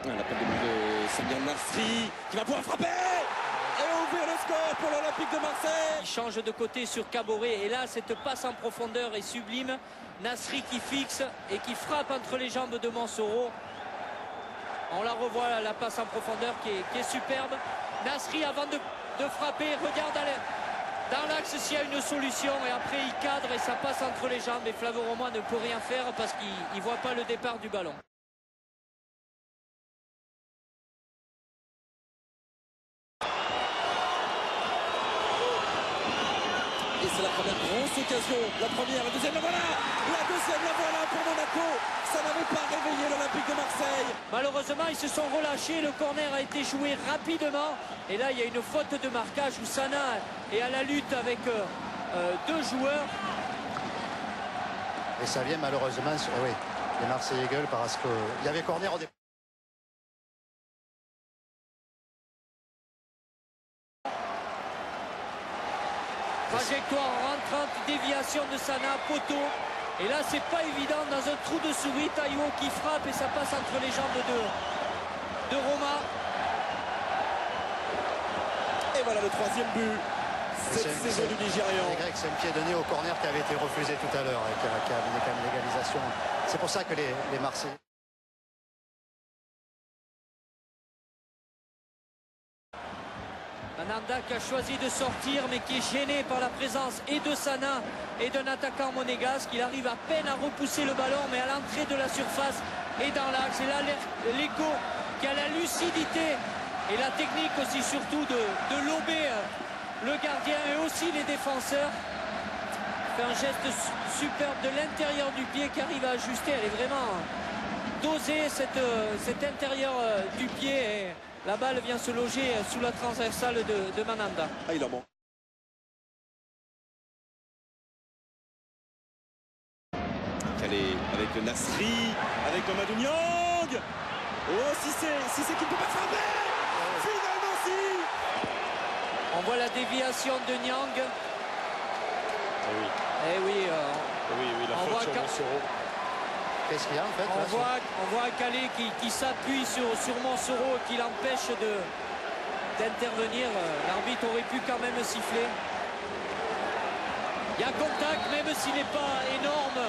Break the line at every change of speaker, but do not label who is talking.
L'appel de but de Samir Nasri qui va pouvoir frapper et ouvrir le score pour l'Olympique de Marseille.
Il change de côté sur Caboret et là cette passe en profondeur est sublime. Nasri qui fixe et qui frappe entre les jambes de Monsoro. On la revoit, la passe en profondeur qui est superbe. Nasri avant de frapper regarde dans l'axe s'il y a une solution et après il cadre et ça passe entre les jambes et Flavio Roman ne peut rien faire parce qu'il ne voit pas le départ du ballon.
Et c'est la première grosse occasion. La première, la deuxième, la voilà. La deuxième, la voilà pour Monaco. Ça n'avait pas réveillé l'Olympique de Marseille.
Malheureusement, ils se sont relâchés. Le corner a été joué rapidement. Et là, il y a une faute de marquage où Sana est à la lutte avec deux joueurs.
Et ça vient malheureusement, oui, les Marseillais gueulent parce qu'il y avait corner au départ.
Trajectoire rentrante, déviation de Sana, poteau. Et là, c'est pas évident dans un trou de souris. Taïwo qui frappe et ça passe entre les jambes de Roma.
Et voilà le troisième but cette saison du Nigérian.
C'est un pied donné au corner qui avait été refusé tout à l'heure et qui a amené quand même l'égalisation. C'est pour ça que les Marseillais...
Mananda qui a choisi de sortir mais qui est gêné par la présence et de Sana et d'un attaquant monégasque. Il arrive à peine à repousser le ballon mais à l'entrée de la surface et dans l'axe. Et là l'Eco qui a la lucidité et la technique aussi surtout de lober le gardien et aussi les défenseurs. Fait un geste superbe de l'intérieur du pied qui arrive à ajuster. Elle est vraiment dosée cet intérieur du pied. Et la balle vient se loger sous la transversale de Mananda.
Ah, il en manque. Calé avec le Nasri, avec Mamadou Niang. Oh, Cissé qui ne peut pas frapper. Finalement, si.
On voit la déviation de Niang.
Eh oui.
Oui,
la faute sur Monsoro.
Qu'est-ce qu'il y a en fait
on voit Calé qui s'appuie sur Monsoro et qui l'empêche d'intervenir. L'arbitre aurait pu quand même siffler. Il y a contact même s'il n'est pas énorme.